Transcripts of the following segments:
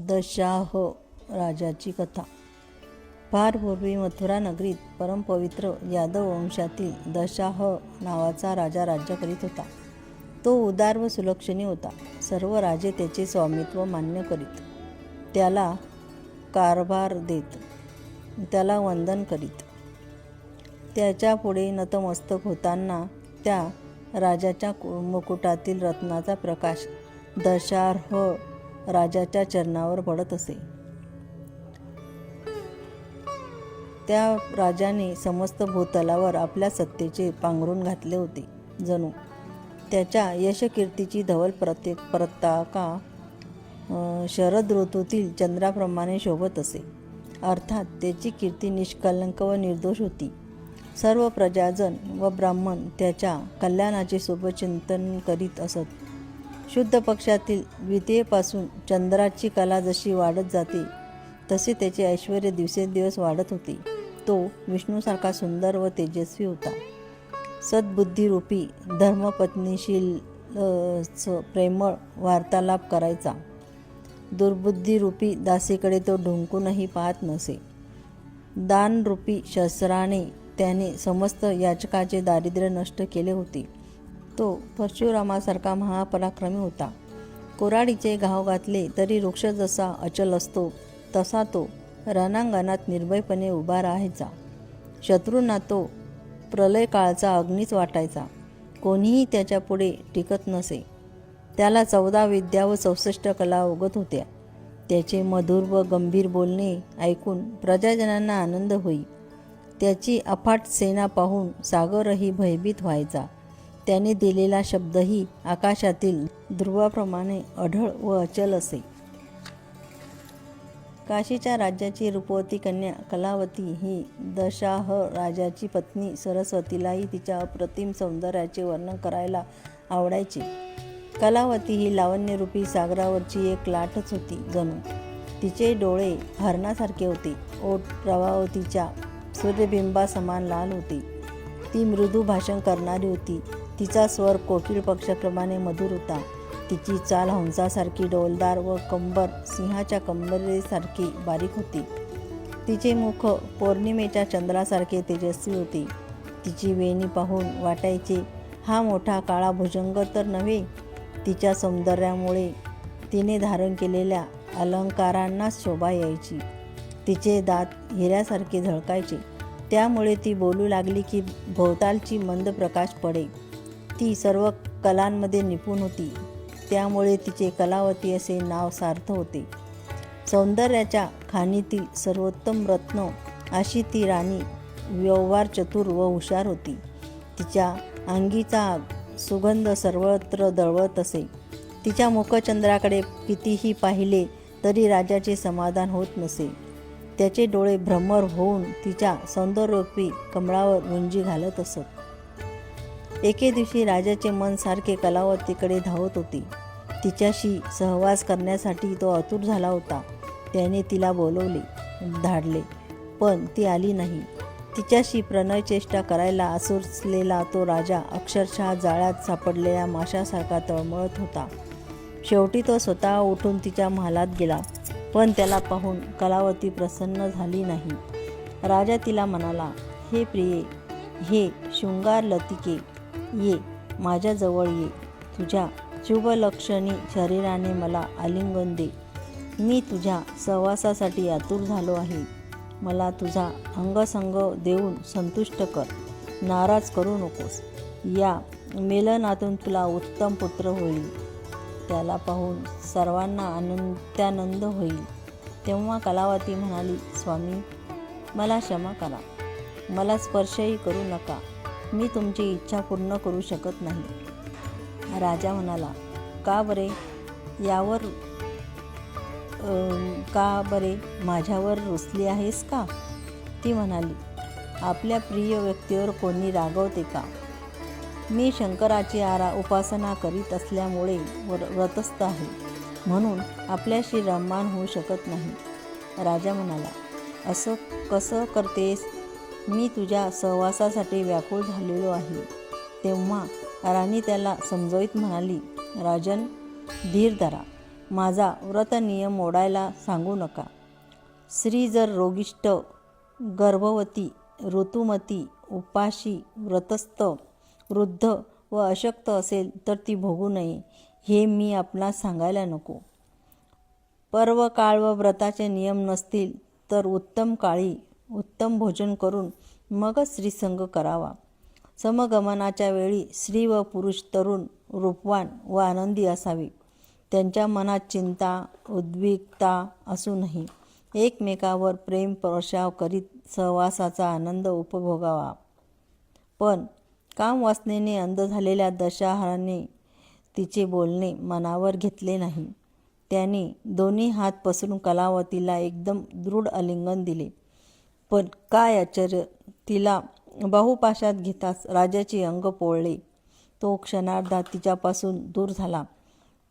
दशाह राजाची कथा. फार पूर्वी मथुरा नगरीत परमपवित्र यादव वंशातील दशाह नावाचा राजा राज्य करीत होता. तो उदार व सुलक्षणी होता. सर्व राजे त्याचे स्वामित्व मान्य करीत, त्याला कारभार देत, त्याला वंदन करीत. त्याच्या पुढे नतमस्तक होताना त्या राजाच्या मुकुटातील रत्नाचा प्रकाश दशाह राजाच्या चरणावर पडत असे. त्या राजाने समस्त भूतलावर आपल्या सत्तेचे पांघरून घातले होते. जणू त्याच्या यशकीर्तीची धवल पताका शरद ऋतूतील चंद्राप्रमाणे शोभत असे. अर्थात त्याची कीर्ती निष्कलंक व निर्दोष होती. सर्व प्रजाजन व ब्राह्मण त्याच्या कल्याणाचे शुभचिंतन करीत असत. शुद्ध पक्षातील द्वितीयेपासून चंद्राची कला जशी वाढत जाते तसे त्याचे ऐश्वर्य दिवसेंदिवस वाढत होते. तो विष्णूसारखा सुंदर व तेजस्वी होता. सद्बुद्धीरूपी धर्मपत्नीशील प्रेमळ वार्तालाप करायचा. दुर्बुद्धीरूपी दासीकडे तो ढुंकूनही पाहत नसे. दानरूपी शस्त्राने त्याने समस्त याचकाचे दारिद्र्य नष्ट केले होते. तो परशुरामासारखा महापराक्रमी होता. कोराडीचे घाव घातले तरी वृक्ष जसा अचल असतो तसा तो रणांगणात निर्भयपणे उभा राहायचा. शत्रूंना तो प्रलयकाळचा अग्नीच वाटायचा. कोणीही त्याच्या पुढे टिकत नसे. त्याला 14 विद्या व 64 कला उगत होत्या. त्याचे मधुर व गंभीर बोलणे ऐकून प्रजाजनांना आनंद होई. त्याची अफाट सेना पाहून सागरही भयभीत व्हायचा. त्याने दिलेला शब्दही आकाशातील ध्रुवाप्रमाणे अढळ व अचल असे. काशीच्या राज्याची रूपवती कन्या कलावती ही दशाह राजाची पत्नी सरस्वतीलाही तिच्या अप्रतिम सौंदर्याचे वर्णन करायला आवडायचे. कलावती ही लावण्यरूपी सागरावरची एक लाटच होती. जणू तिचे डोळे हरणासारखे होते. ओठ प्रभावतीच्या सूर्यबिंबासमान लाल होते. ती मृदू भाषण करणारी होती. तिचा स्वर कोकिळ पक्षाप्रमाणे मधुर होता. तिची चाल हंसासारखी डौलदार व कंबर सिंहाच्या कंबरेसारखी बारीक होती. तिचे मुख पौर्णिमेच्या चंद्रासारखे तेजस्वी होते. तिची वेणी पाहून वाटायचे हा मोठा काळा भुजंग तर नव्हे. तिच्या सौंदर्यामुळे तिने धारण केलेल्या अलंकारांनाच शोभा यायची. तिचे दात हिऱ्यासारखे झळकायचे. त्यामुळे ती बोलू लागली की भोवतालची मंद प्रकाश पडे. ती सर्व कलांमध्ये निपुण होती. त्यामुळे तिचे कलावती असे नाव सार्थ होते. सौंदर्याच्या खाणीतील सर्वोत्तम रत्न अशी ती राणी व्यवहार चतुर व हुशार होती. तिच्या अंगीचा सुगंध सर्वत्र दळवत असे. तिच्या मुखचंद्राकडे कितीही पाहिले तरी राजाचे समाधान होत नसे. त्याचे डोळे भ्रमर होऊन तिच्या सौंदर्यरूपी कमळावर मुंजी घालत असत. एके दिवशी राजाचे मन सारखे कलावतीकडे धावत होते. तिच्याशी सहवास करण्यासाठी तो आतुर झाला होता. त्याने तिला बोलवले, धाडले, पण ती आली नाही. तिच्याशी प्रणयचेष्टा करायला आसुसलेला तो राजा अक्षरशः जाळ्यात सापडलेल्या माशासारखा तळमळत होता. शेवटी तो स्वतः उठून तिच्या महालात गेला, पण त्याला पाहून कलावती प्रसन्न झाली नाही. राजा तिला म्हणाला, हे प्रिये, हे शृंगारलतिके, ये माझ्याजवळ ये. तुझ्या शुभलक्षणी शरीराने मला आलिंगन दे. मी तुझ्या सहवासासाठी आतुर झालो आहे. मला तुझा अंगसंग देऊन संतुष्ट कर. नाराज करू नकोस. या मिलनातून तुला उत्तम पुत्र होईल. त्याला पाहून सर्वांना अत्यानंद होईल. तेव्हा कलावती म्हणाली, स्वामी, मला क्षमा करा. मला स्पर्शही करू नका. मी तुमची इच्छा पूर्ण करू शकत नाही. राजा म्हणाला, का बरे? का बरे? माझ्यावर रुसली आहेस का? ती म्हणाली, आपल्या प्रिय व्यक्तीवर कोणी रागवते का? मी शंकराची उपासना करीत असल्यामुळे व्रतस्थ आहे, म्हणून आपल्याशी रम्मान होऊ शकत नाही. राजा म्हणाला, असं कसं करतेस? मी तुझ्या सहवासासाठी व्याकुळ झालेलो आहे. तेव्हा राणी त्याला समजावीत म्हणाली, राजन, धीर धरा. माझा व्रतनियम मोडायला सांगू नका. स्त्री जर रोगिष्ट, गर्भवती, ऋतुमती, उपाशी, व्रतस्थ, वृद्ध व अशक्त असेल तर ती भोगू नये हे मी आपणास सांगायला नको. पर्व काळ व व्रताचे नियम नसतील तर उत्तम काळी उत्तम भोजन करून मगच स्त्रीसंग करावा. समगमनाच्या वेळी स्त्री व पुरुष तरुण, रूपवान व आनंदी असावे. त्यांच्या मनात चिंता, उद्विग्नता असू नये. एकमेकावर प्रेम प्रसाव करीत सहवासाचा आनंद उपभोगावा. पण कामवासनेने अंध झालेल्या दशाहराने तिचे बोलणे मनावर घेतले नाही. त्याने दोन्ही हात पसरून कलावतीला एकदम दृढ आलिंगन दिले. पण काय आश्चर्य, तिला बाहुपाशात घेताच राजाचे अंग पोळले. तो क्षणार्धात तिच्यापासून दूर झाला.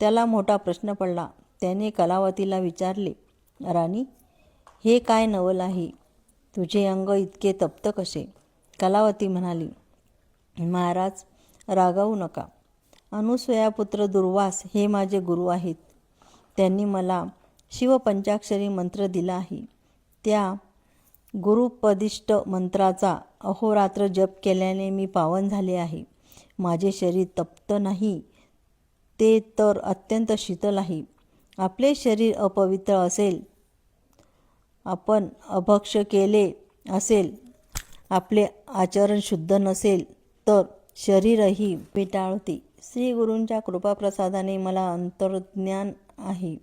त्याला मोठा प्रश्न पडला. त्याने कलावतीला विचारले, राणी, हे काय नवल आहे? तुझे अंग इतके तप्त कसे? कलावती म्हणाली, महाराज, रागावू नका. अनुसूयापुत्र दुर्वास हे माझे गुरु आहेत. त्यांनी मला शिवपंचाक्षरी मंत्र दिला आहे. त्या गुरुपदिष्ट मंत्राचा अहोरात्र जप केल्याने मी पावन झाले आहे. माझे शरीर तप्त नाही, ते तर अत्यंत शीतल आहे. आपले शरीर अपवित्र असेल, आपण अभक्ष्य केले असेल, आपले आचरण शुद्ध नसेल तर शरीरही पिटाळते. श्री गुरूंच्या कृपाप्रसादाने मला अंतर्ज्ञान आहे.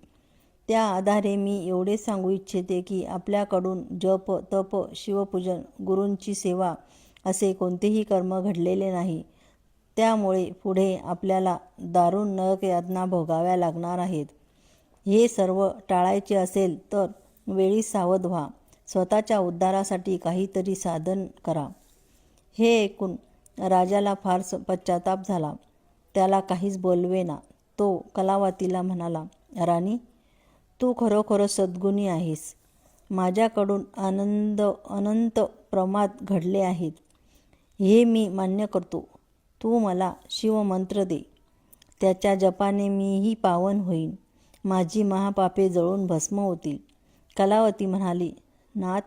त्या आधारे मी एवढे सांगू इच्छिते की आपल्याकडून जप, तप, शिवपूजन, गुरूंची सेवा असे कोणतेही कर्म घडलेले नाही. त्यामुळे पुढे आपल्याला दारुण नरक यातना भोगाव्या लागणार आहेत. हे सर्व टाळायचे असेल तर वेळी सावध व्हा. स्वतःच्या उद्धारासाठी काहीतरी साधन करा. हे ऐकून राजाला फार पश्चाताप झाला. त्याला काहीच बोलवेना. तो कलावतीला म्हणाला, राणी, तू खरोखर सद्गुणी आहेस. माझ्याकडून अनंत प्रमाद घडले आहेत, हे मी मान्य करतो. तू मला शिवमंत्र दे. त्याच्या जपाने मीही पावन होईन. माझी महापापे जळून भस्म होतील. कलावती म्हणाली, नाथ,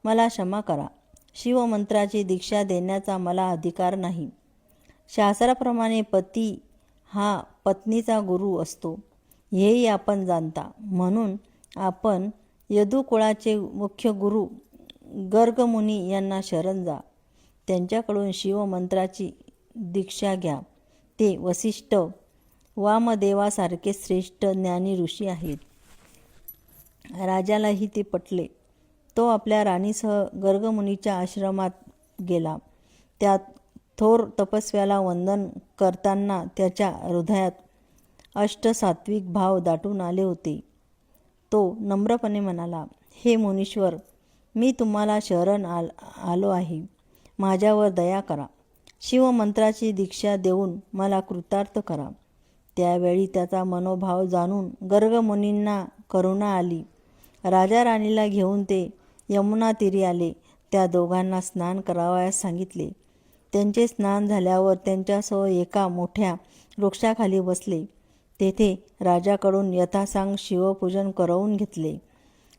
मला क्षमा करा. शिवमंत्राची दीक्षा देण्याचा मला अधिकार नाही. शास्त्राप्रमाणे पती हा पत्नीचा गुरु असतो, हेही आपण जाणता. म्हणून आपण यदुकुळाचे मुख्य गुरु गर्गमुनी यांना शरण जा. त्यांच्याकडून शिवमंत्राची दीक्षा घ्या. ते वसिष्ठ, वामदेवासारखे श्रेष्ठ ज्ञानी ऋषी आहेत. राजालाही ते पटले. तो आपल्या राणीसह गर्गमुनीच्या आश्रमात गेला. त्यात थोर तपस्व्याला वंदन करताना त्याच्या हृदयात अष्टसात्विक भाव दाटून आले होते. तो नम्रपणे म्हणाला, हे मुनीश्वर, मी तुम्हाला शरण आलो आहे. माझ्यावर दया करा. शिवमंत्राची दीक्षा देऊन मला कृतार्थ करा. त्यावेळी त्याचा मनोभाव जाणून गर्गमुनींना करुणा आली. राजा राणीला घेऊन ते यमुना तीरी आले. त्या दोघांना स्नान करावयास सांगितले. त्यांचे स्नान झाल्यावर त्यांच्यासह एका मोठ्या वृक्षाखाली बसले. तेथे राजाकडून यथासांग शिवपूजन करवून घेतले.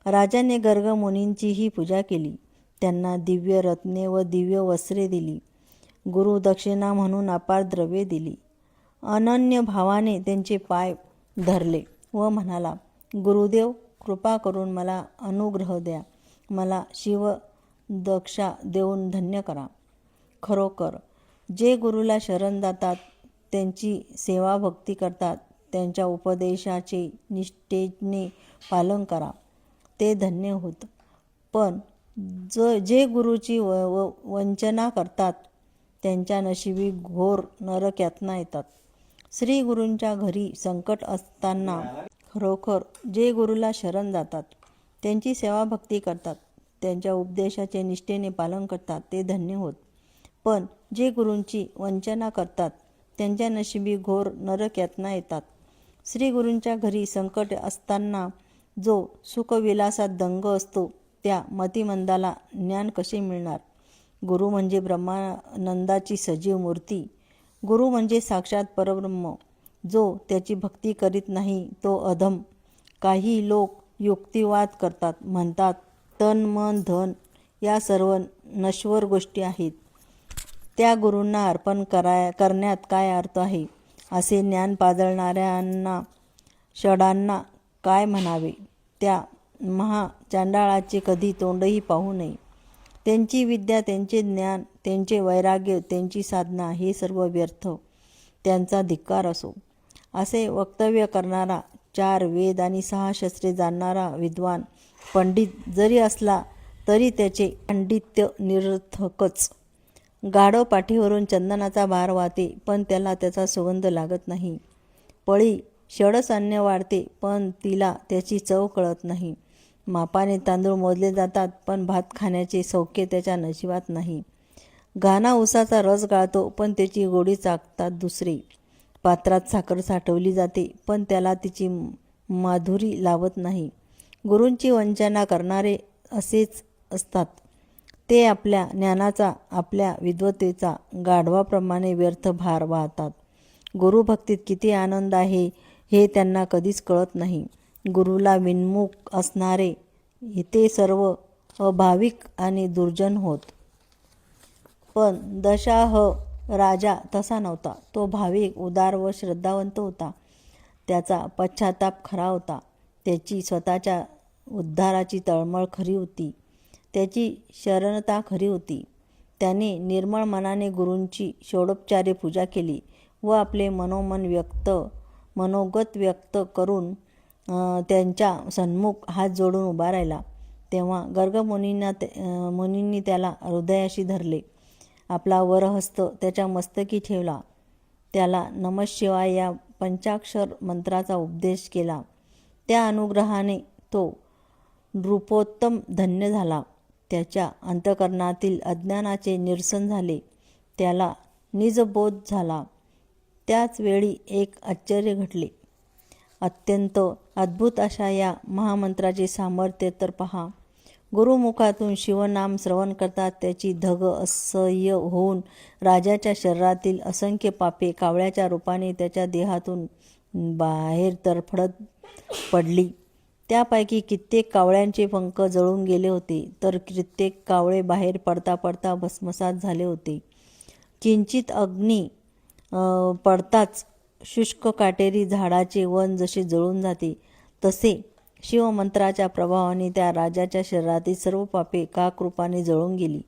राजाने गर्गमुनींचीही पूजा केली. त्यांना दिव्य रत्ने व दिव्य वस्त्रे दिली. गुरुदक्षिणा म्हणून अपार द्रव्ये दिली. अनन्य भावाने त्यांचे पाय धरले व म्हणाला, गुरुदेव, कृपा करून मला अनुग्रह द्या. मला शिवदक्षा देऊन धन्य करा. खरोखर जे गुरुला शरण जातात, त्यांची सेवा भक्ती करतात, त्यांच्या उपदेशाचे निष्ठेने पालन करा, ते धन्य होत. पण जे गुरुची वंचना करतात, त्यांच्या नशिबी घोर नरक यातना येतात. श्री गुरूंच्या घरी संकट असताना खरोखर जे गुरुला शरण जातात, त्यांची सेवा भक्ती करतात, त्यांच्या उपदेशाचे निष्ठेने पालन करतात, ते धन्य होत. पण जे गुरूंची वंचना करतात, त्यांच्या नशिबी घोर नरक यातना येतात. श्री गुरूंच्या घरी संकट असताना जो सुखविलासात दंग असतो, त्या मतिमंदाला ज्ञान कसे मिळणार? गुरु म्हणजे ब्रह्मानंदाची सजीव मूर्ती. गुरु म्हणजे साक्षात परब्रह्म. जो त्याची भक्ती करीत नाही तो अधम. काही लोक युक्तिवाद करतात, म्हणतात तन मन धन या सर्व नश्वर गोष्टी आहेत, त्या गुरूंना अर्पण करण्यात काय अर्थ आहे. असे ज्ञान पाजळणाऱ्यांना षडांना काय म्हणावे. त्या महाचांडाळाचे कधी तोंडही पाहू नये. त्यांची विद्या, त्यांचे ज्ञान, त्यांचे वैराग्य, त्यांची साधना हे सर्व व्यर्थ, त्यांचा धिक्कार असो. असे वक्तव्य करणारा 4 वेद आणि 6 शस्त्रे जाणणारा विद्वान पंडित जरी असला तरी त्याचे पांडित्य निरर्थकच. गाढव पाठीवरून चंदनाचा भार वाहते, पण त्याला त्याचा सुगंध लागत नाही. पळी षडसान्य वाढते, पण तिला त्याची चव कळत नाही. मापाने तांदूळ मोजले जातात, पण भात खाण्याचे सौख्य त्याच्या नशिबात नाही. घाना उसाचा रस गाळतो, पण त्याची गोडी चाखतात दुसरे. पात्रात साखर साठवली जाते, पण त्याला तिची माधुरी लावत नाही. गुरूंची वंचना करणारे असेच असतात. ते आपल्या ज्ञानाचा, आपल्या विद्वत्तेचा गाढवाप्रमाणे व्यर्थ भार वाहतात. गुरुभक्तीत किती आनंद आहे हे त्यांना कधीच कळत नाही. गुरुला विन्मुख असणारे ते सर्व अभाविक आणि दुर्जन होत. पण दशाह राजा तसा नव्हता. तो भाविक, उदार व श्रद्धावंत होता. त्याचा पश्चाताप खरा होता. त्याची स्वतःच्या उद्धाराची तळमळ खरी होती. त्याची शरणता खरी होती. त्याने निर्मळ मनाने गुरूंची षोडोपचारे पूजा केली व आपले मनोगत व्यक्त करून त्यांच्या सन्मुख हात जोडून उभा राहिला. तेव्हा गर्ग मुनींनी त्याला हृदयाशी धरले. आपला वरहस्त त्याच्या मस्तकी ठेवला. त्याला नमः शिवाय या पंचाक्षर मंत्राचा उपदेश केला. त्या अनुग्रहाने तो नृपोत्तम धन्य झाला. त्याच्या अंतःकरणातील अज्ञानाचे निरसन झाले. त्याला निजबोध झाला. त्याच वेळी एक आश्चर्य घडले. अत्यंत अद्भुत अशा या महामंत्राचे सामर्थ्य तर पहा. गुरुमुखातून शिवनाम श्रवण करतात त्याची धग असह्य होऊन राजाच्या शरीरातील असंख्य पापे कावळ्याच्या रूपाने त्याच्या देहातून बाहेर तरफडत पडली. त्यापैकी कित्येक कावळ्यांचे पंख जळून गेले होते, तर कित्येक कावळे बाहेर पडता पडता भस्मसात झाले होते. किंचित अग्नी पडताच शुष्क काटेरी झाडाचे वन जसे जळून जाते, तसे शिवमंत्राच्या प्रभावाने त्या राजाच्या शरीरातील सर्व पापे काकरूपाने जळून गेली.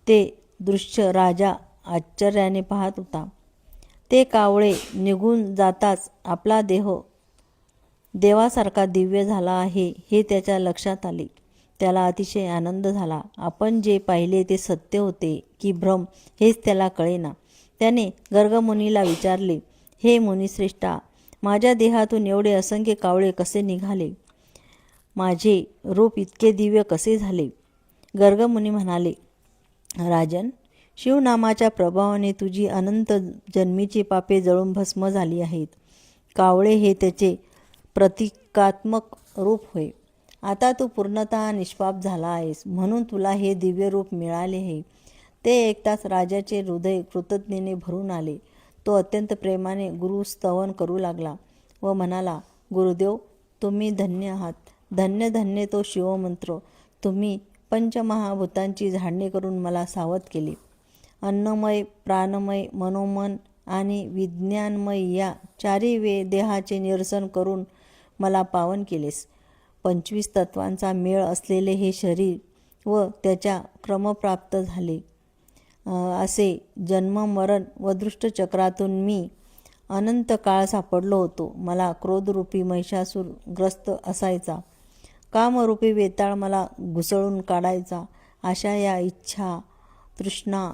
ते दृश्य राजा आश्चर्याने पाहत होता. ते कावळे निघून जाताच आपला देह देवासारखा दिव्य झाला आहे हे त्याच्या लक्षात आले. त्याला अतिशय आनंद झाला. आपण जे पाहिले ते सत्य होते की भ्रम हेच त्याला कळेना. त्याने गर्गमुनीला विचारले, हे मुनिश्रेष्ठा, माझ्या देहातून एवढे असंख्य कावळे कसे निघाले? माझे रूप इतके दिव्य कसे झाले? गर्गमुनी म्हणाले, राजन, शिवनामाच्या प्रभावाने तुझी अनंत जन्मीची पापे जळून भस्म झाली आहेत. कावळे हे त्याचे प्रतिकात्मक रूप होय. आता तू पूर्णतः निष्पाप झाला आहेस, म्हणून तुला हे दिव्य रूप मिळाले आहे. ते ऐकताच राजाचे हृदय कृतज्ञतेने भरून आले. तो अत्यंत प्रेमाने गुरुस्तवन करू लागला व म्हणाला, गुरुदेव, तुम्ही धन्य आहात. धन्य धन्य तो शिवमंत्र. तुम्ही पंचमहाभूतांची झाडणी करून मला सावध केले. अन्नमय, प्राणमय, मनोमन आणि विज्ञानमय या 4 देहाचे निरसन करून मला पावन केलेस. 25 तत्वांचा मेळ असलेले हे शरीर व त्याच्या क्रमप्राप्त झाले. असे जन्म मरण व दृष्टचक्रातून मी अनंत काळ सापडलो होतो. मला क्रोधरूपी महिषासूर ग्रस्त असायचा. कामरूपी वेताळ मला घुसळून काढायचा. अशा या इच्छा, तृष्णा,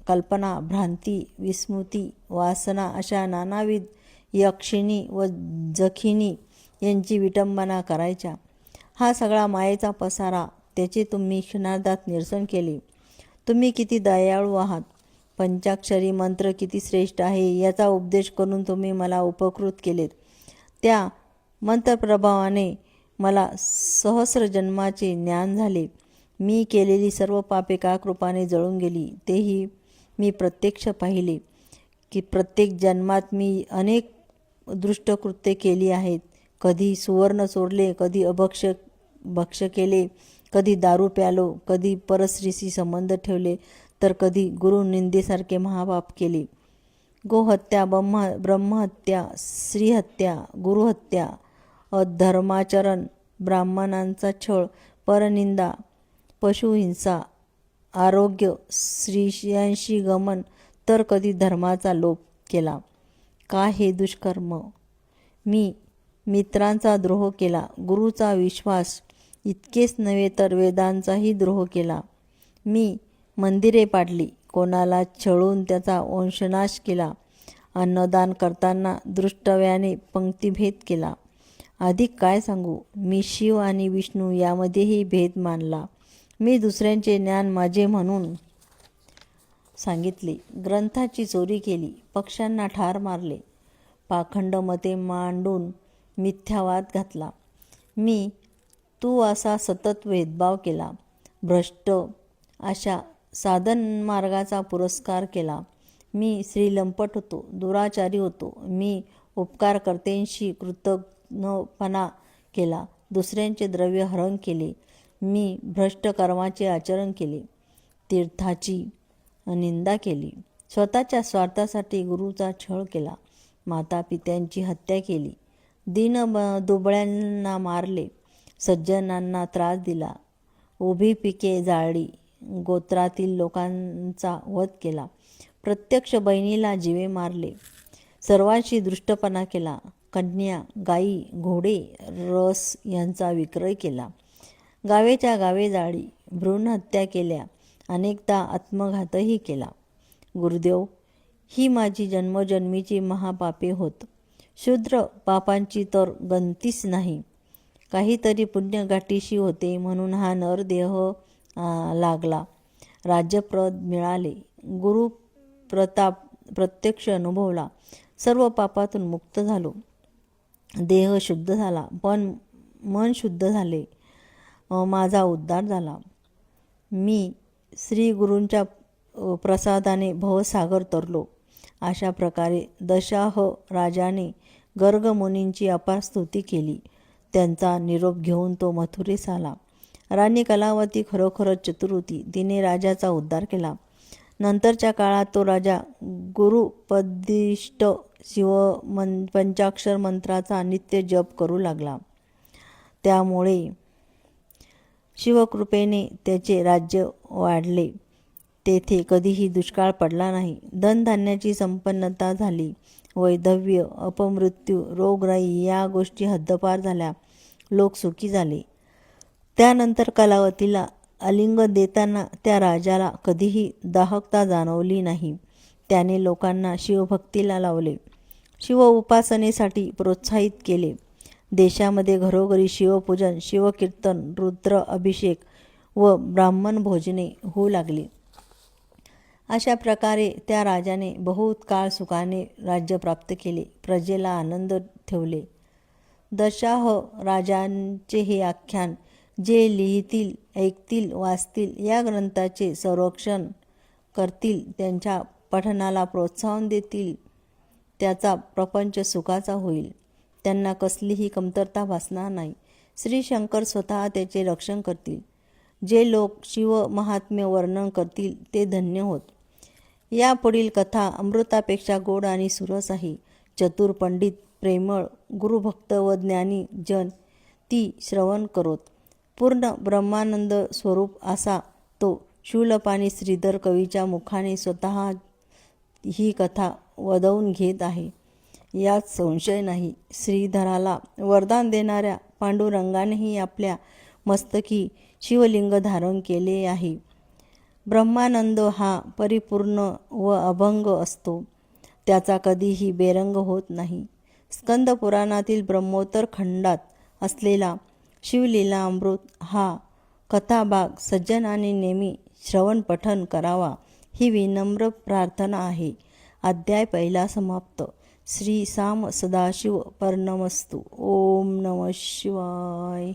कल्पना, भ्रांती, विस्मृती, वासना अशा नानाविध यक्षिणी व जखिनी यांची विटंबना करायच्या. हा सगळा मायेचा पसारा, त्याचे तुम्ही क्षणार्धात निरसन केले. तुम्ही किती दयाळू आहात. पंचाक्षरी मंत्र किती श्रेष्ठ आहे याचा उपदेश करून तुम्ही मला उपकृत केलेत. त्या मंत्रप्रभावाने मला सहस्र जन्माचे ज्ञान झाले. मी केलेली सर्व पापे काकृपाने जळून गेली. तेही मी प्रत्यक्ष पाहिले की प्रत्येक जन्मात मी अनेक दृष्टकृत्ये केली आहेत. कधी सुवर्ण चोरले, कधी भक्ष्य केले, कधी दारू प्यालो, कधी परस्त्रीशी संबंध ठेवले, तर कधी गुरुनिंदेसारखे महापाप केले. गोहत्या, ब्रह्महत्या, स्त्रीहत्या, गुरुहत्या, अधर्माचरण, ब्राह्मणांचा छळ, परनिंदा, पशुहिंसा, आरोग्य, स्त्रियांशी गमन, तर कधी धर्माचा लोप केला. का हे दुष्कर्म? मी मित्रांचा द्रोह केला, गुरुचा विश्वास इतकेच नव्हे तर वेदांचाही द्रोह केला. मी मंदिरे पाडली, कोणाला छळून त्याचा वंशनाश केला. अन्नदान करताना दृष्टव्याने पंक्तिभेद केला. अधिक काय सांगू? मी शिव आणि विष्णू यामध्येही भेद मानला. मी दुसऱ्यांचे ज्ञान माझे म्हणून सांगितले. ग्रंथाची चोरी केली, पक्षांना ठार मारले, पाखंड मते मांडून मिथ्यावाद घातला. मी तू असा सतत भेदभाव केला. भ्रष्ट अशा साधनमार्गाचा पुरस्कार केला. मी श्रीलंपट होतो, दुराचारी होतो. मी उपकारकर्त्यांशी कृतज्ञपणा केला, दुसऱ्यांचे द्रव्य हरण केले. मी भ्रष्ट कर्माचे आचरण केले, तीर्थाची निंदा केली. स्वतःच्या स्वार्थासाठी गुरुचा छळ केला, मातापित्यांची हत्या केली, दुबळ्यांना मारले, सज्जनांना त्रास दिला, उभी पिके जाळली, गोत्रातील लोकांचा वध केला, प्रत्यक्ष बहिणीला जीवे मारले, सर्वांशी दृष्टपणा केला, कन्या, गायी, घोडे, रस यांचा विक्रय केला, गावेच्या गावे जाळली, भ्रूणहत्या केल्या, अनेकदा आत्मघातही केला. गुरुदेव, ही माझी जन्मजन्मीची महापापे होत. शूद्र पापांची तर गणतीच नाही. काहीतरी पुण्य गाठीशी होते म्हणून हा नरदेह लागला, राज्यपद मिळाले, गुरु प्रताप प्रत्यक्ष अनुभवला, सर्व पापातून मुक्त झालो, देह शुद्ध झाला, पण मन शुद्ध झाले, माझा उद्धार झाला. मी श्री गुरूंच्या प्रसादाने भवसागर तरलो. अशा प्रकारे दशाह राजाने गर्ग मुनींची अपार स्तुती केली. त्यांचा निरोप घेऊन तो मथुरेस आला. राणी कलावती खरोखरच चतुर होती. तिने राजाचा उद्धार केला. नंतरच्या काळात तो राजा गुरुपदिष्ट पंचाक्षर मंत्राचा नित्य जप करू लागला. त्यामुळे शिवकृपेने त्याचे राज्य वाढले. तेथे कधीही दुष्काळ पडला नाही. धनधान्याची संपन्नता झाली. वैधव्य, अपमृत्यू, रोगराई या गोष्टी हद्दपार झाल्या. लोक सुखी झाले. त्यानंतर कलावतीला आलिंगन देताना त्या राजाला कधीही दाहकता जाणवली नाही. त्याने लोकांना शिवभक्तीला लावले, शिव उपासनेसाठी प्रोत्साहित केले. देशामध्ये घरोघरी शिवपूजन, शिवकीर्तन, रुद्र अभिषेक व ब्राह्मण भोजने होऊ लागली. अशा प्रकारे त्या राजाने बहुत काळ सुखाने राज्य प्राप्त केले, प्रजेला आनंद ठेवले. दशाह राजांचे हे आख्यान जे लिहितील, ऐकतील, वाचतील, या ग्रंथाचे संरक्षण करतील, त्यांच्या पठणाला प्रोत्साहन देतील, त्याचा प्रपंच सुखाचा होईल. त्यांना कसलीही कमतरता भासणार नाही. श्री शंकर स्वतः त्याचे रक्षण करतील. जे लोक शिव महात्म्य वर्णन करतील ते धन्य होत. या पुढील कथा अमृतापेक्षा गोड आणि सुरस आहे. चतुर, पंडित, प्रेमळ, गुरुभक्त व ज्ञानी जन ती श्रवण करोत. पूर्ण ब्रह्मानंद स्वरूप असा तो शूलपाणी श्रीधर कवीच्या मुखाने स्वतः ही कथा वदवून घेत आहे, यात संशय नाही. श्रीधराला वरदान देणाऱ्या पांडुरंगानेही आपल्या मस्तकी शिवलिंग धारण केले आहे. ब्रह्मानंद हा परिपूर्ण व अभंग असतो. त्याचा कधीही बेरंग होत नाही. स्कंद पुराणातील ब्रह्मोत्तर खंडात असलेला शिवलीला अमृत हा कथाभाग सज्जनाने नेहमी श्रवण पठन करावा ही विनम्र प्रार्थना आहे. अध्याय पहिला समाप्त. श्री साम सदाशिव पर्णमस्तु. ओम नमः शिवाय.